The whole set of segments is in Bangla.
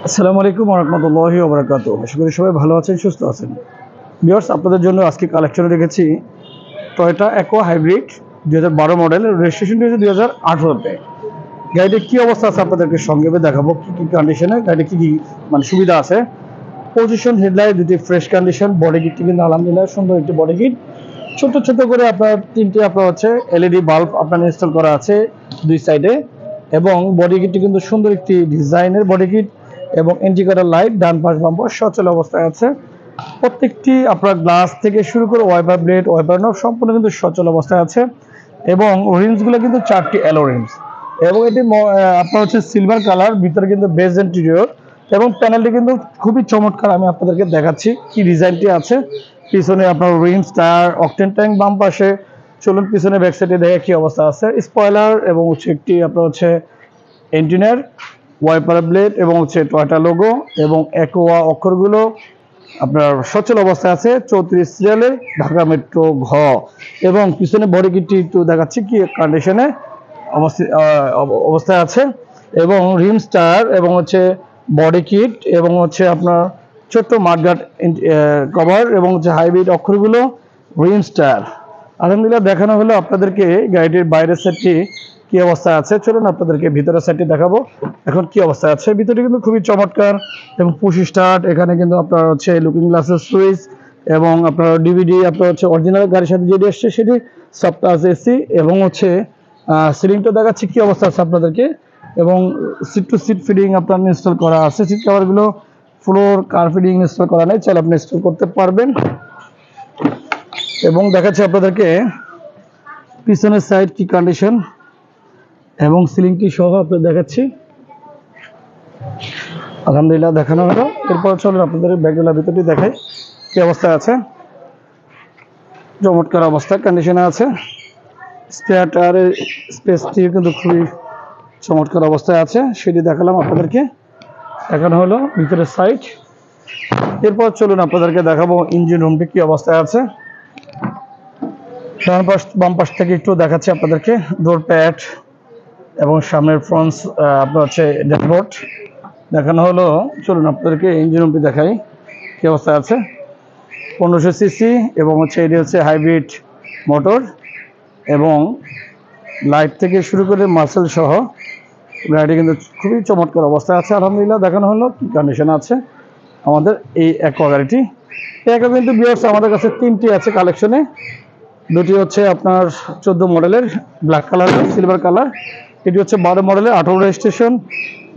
আসসালামু আলাইকুম ওয়া রাহমাতুল্লাহি ওয়া বারাকাতুহু। আশা করি সবাই ভালো আছেন, সুস্থ আছেন। ভিউয়ার্স, আপনাদের জন্য আজকে কালেকশনে রেখেছি Toyota aqua hybrid 2012 model, registration হয়েছে 2018 তে। গাড়িটির কি অবস্থা আছে আপনাদেরকে সংক্ষেপে দেখাবো, কি কন্ডিশনে গাড়িটি কি মানে সুবিধা আছে। পজিশন হেডলাইট দুটি ফ্রেশ কন্ডিশন, বডি কিটটি কিন্তু আলহামদুলিল্লাহ সুন্দর একটি বডি কিট। ছোট ছোট করে আপনার তিনটি আপনার হচ্ছে এলইডি বাল্ব আপনার ইনস্টল করা আছে দুই সাইডে, এবং বডি কিটটি কিন্তু সুন্দর একটি ডিজাইনের বডি কিট এবং ইন্ডিকেটর লাইট ডান পাশ বাম পাশ সচল অবস্থায় আছে। প্রত্যেকটি আপনার গ্লাস থেকে শুরু করে ওয়াইপার ব্লেড ওয়াইপার নব সম্পূর্ণ কিন্তু সচল অবস্থায় আছে, এবং রিমসগুলো কিন্তু 4টি অ্যালো রিমস, এবং এটি আপনার হচ্ছে সিলভার কালার, ভিতরে কিন্তু বেজ ইন্টেরিয়র, এবং প্যানেলটি কিন্তু খুবই চমৎকার। আমি আপনাদেরকে দেখাচ্ছি কি ডিজাইনটি আছে। পিছনে আপনার রিমস, টায়ার, অকটেন ট্যাঙ্ক বাম পাশে। চলুন পিছনে ব্যাক সাইডে দেখে কি অবস্থা আছে। স্পয়লার এবং হচ্ছে একটি আপনার হচ্ছে এন্টিনার, ওয়াইপার ব্লেড এবং হচ্ছে টয়োটা লোগো এবং অ্যাকোয়া অক্ষরগুলো আপনার সচল অবস্থায় আছে। 34 সিরিয়ালের ঢাকা মেট্রো ঘ, এবং পিছনে বডি কিটটি একটু দেখাচ্ছি কি কন্ডিশনে অবস্থায় আছে, এবং রিম স্টার এবং হচ্ছে বডি কিট এবং হচ্ছে আপনার ছোট্ট মাডগার্ড কভার এবং হচ্ছে হাইব্রিড অক্ষরগুলো রিম স্টার। আলহামদুলিল্লাহ দেখানো হলো আপনাদেরকে গাড়িটির বাইরের সাইডটি কি অবস্থায় আছে। চলুন আপনাদেরকে ভিতরের সাইডটি দেখাবো এখন কি অবস্থায় আছে। ভিতরে কিন্তু খুবই চমৎকার এবং পুশ স্টার্ট, এখানে কিন্তু আপনার হচ্ছে লুকিং গ্লাসের সুইচ এবং আপনার ডিভিডি আপনার হচ্ছে অরিজিনাল গাড়ির সাথে যেটি আসছে সেটি সফট টাচ এসি, এবং হচ্ছে সিলিংটা দেখাচ্ছি কি অবস্থা আছে আপনাদেরকে, এবং সিট টু সিট ফিডিং আপনার ইনস্টল করা আছে। সিট কভারগুলো ফ্লোর কার্পেটিং ইনস্টল করা নেই, চাইলে আপনি ইনস্টল করতে পারবেন। এবং দেখাচ্ছি আপনাদেরকে পিছনের সাইড কি কন্ডিশন এবং সিলিংটি সহ আপনাদের দেখাচ্ছি। আলহামদুলিল্লাহ দেখানো হলো। এরপর চলুন আপনাদের ব্যাগগুলোর ভিতরটি দেখাই কি অবস্থায় আছে। চমৎকার অবস্থায় কন্ডিশনে আছে। স্পেয়ার টায়ারের স্পেসটি কিন্তু খুবই চমৎকার অবস্থায় আছে, সেটি দেখালাম আপনাদেরকে। দেখানো হলো ভিতরের সাইড। এরপর চলুন আপনাদেরকে দেখাবো ইঞ্জিন রুমটি কি অবস্থায় আছে। ডান পাশ বাম পাশ থেকে একটু দেখাচ্ছি আপনাদেরকে। ডোর প্যাড এবং সামনের ফ্রন্ট আপনার হচ্ছে ড্যাশবোর্ড দেখানো হলো। চলুন আপনাদেরকে ইঞ্জিন রুমটি দেখাই কি অবস্থায় আছে। 1500 সিসি এবং হচ্ছে এটি হচ্ছে হাইব্রিড মোটর, এবং লাইট থেকে শুরু করে মার্সেল সহ গাড়িটি কিন্তু খুবই চমৎকার অবস্থায় আছে। আলহামদুলিল্লাহ দেখানো হলো কি কন্ডিশন আছে আমাদের এই অ্যাকোয়া গাড়িটি। অ্যাকোয়া কিন্তু ভিউয়ার্স আমাদের কাছে তিনটি আছে কালেকশনে। দুটি হচ্ছে আপনার 14 মডেলের ব্ল্যাক কালার সিলভার কালার, এটি হচ্ছে 12 মডেলের 18 রেজিস্ট্রেশন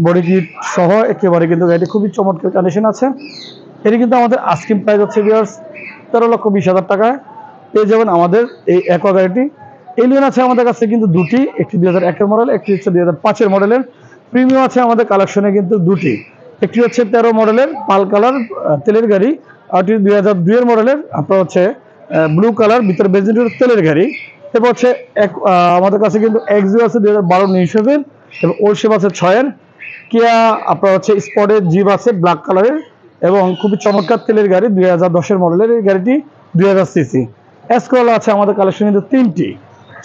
বডি কিট সহ একেবারে কিন্তু গাড়িটি খুবই চমৎকার কন্ডিশন আছে। এটি কিন্তু আমাদের আস্কিং প্রাইস হচ্ছে ভিউয়ার্স 13,20,000 টাকায় পেয়ে যাবেন আমাদের এই অ্যাকোয়া গাড়িটি। এলিয়ন আছে আমাদের কাছে কিন্তু দুটি, একটি 2001 মডেল, একটি হচ্ছে 2005 মডেলের। প্রিমিয়াম আছে আমাদের কালেকশনে কিন্তু দুটি, একটি হচ্ছে 13 মডেলের পাল কালার তেলের গাড়ি, আর 2002 মডেলের আপনার হচ্ছে ব্লু কালার ভিতরে বেঞ্জিনের তেলের গাড়ি। এরপর হচ্ছে আমাদের কাছে কিন্তু এক্সিও আছে 2012 নিউ শেপের, এবং ওল্ড শেপ আছে 6-এর। কিয়া আপনার হচ্ছে স্পটের জিপ আছে ব্ল্যাক কালারের, এবং খুবই চমৎকার তেলের গাড়ি 2010 মডেলের এই গাড়িটি 2000 সিসি। এসকোলা আছে আমাদের কালেকশন কিন্তু তিনটি,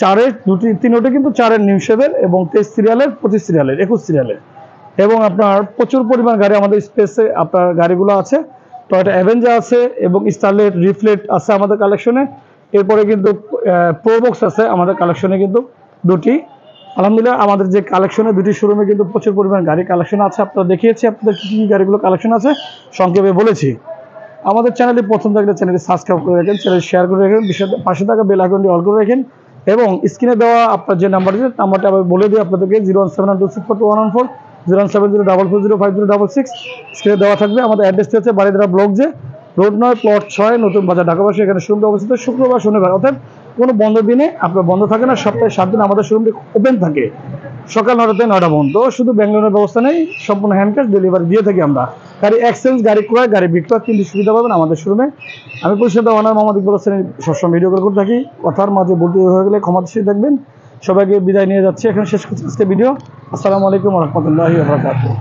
4-এর দুটি, তিনটি কিন্তু 4-এর নিউ শেপের এবং 23 সিরিয়ালের 25 সিরিয়ালের 21 সিরিয়ালের, এবং আপনার প্রচুর পরিমাণ গাড়ি আমাদের স্পেসে আপনার গাড়িগুলো আছে। টয়োটা অ্যাভেঞ্জার আছে এবং স্টারলেট রিফ্লেক্ট আছে আমাদের কালেকশনে। এরপরে কিন্তু প্রোবক্স আছে আমাদের কালেকশনে কিন্তু দুটি। আলহামদুলিল্লাহ আমাদের যে কালেকশনে দুটি শোরুমে কিন্তু প্রচুর পরিমাণ গাড়ি কালেকশন আছে। আপনারা দেখিয়েছি আপনাদের কী কী গাড়িগুলো কালেকশন আছে সংক্ষেপে বলেছি। আমাদের চ্যানেলে প্রথম থাকলে চ্যানেলটি সাবস্ক্রাইব করে রাখেন, চ্যানেল শেয়ার করে রাখেন, পাশে থাকা বেল আইকনটি অল করে রাখেন, এবং স্ক্রিনে দেওয়া আপনার যে নাম্বারটা আমি বলে দিই আপনাদেরকে 01792642114, 070440506 স্ক্রিনে দেওয়া থাকবে। আমাদের অ্যাড্রেসটি হচ্ছে বারিধারা ব্লক যে রোড 9 প্লট 6 নতুন বাজার ঢাকাবাসী। এখানে শোরুমটি অবস্থিত শুক্রবার শনিবার, অর্থাৎ কোনো বন্ধ দিনে আপনার বন্ধ থাকে না। সপ্তাহে 7 দিন আমাদের শোরুমটি ওপেন থাকে, সকাল 9টা থেকে 9টা বন্ধ। শুধু ব্যাংলোনের ব্যবস্থা নেই, সম্পূর্ণ হ্যান্ড ক্যাশ ডেলিভারি দিয়ে থাকি আমরা। গাড়ি এক্সচেঞ্জ, গাড়ি ক্রয়, গাড়ি বিক্রয় তিনটি সুবিধা পাবেন আমাদের শোরুমে। আমি পরিষেবা ওনার মোহাম্মদ ইকবাল হোসেন সবসময় ভিডিও কল করে থাকি। কথার মাঝে বলতে হয়ে গেলে ক্ষমা দৃষ্টি দেখবেন। সবাইকে বিদায় নিয়ে যাচ্ছি, এখানে শেষ করছি আজকে ভিডিও। আসসালামু আলাইকুম ওয়া রাহমাতুল্লাহি ওয়া বারাকাতুহু।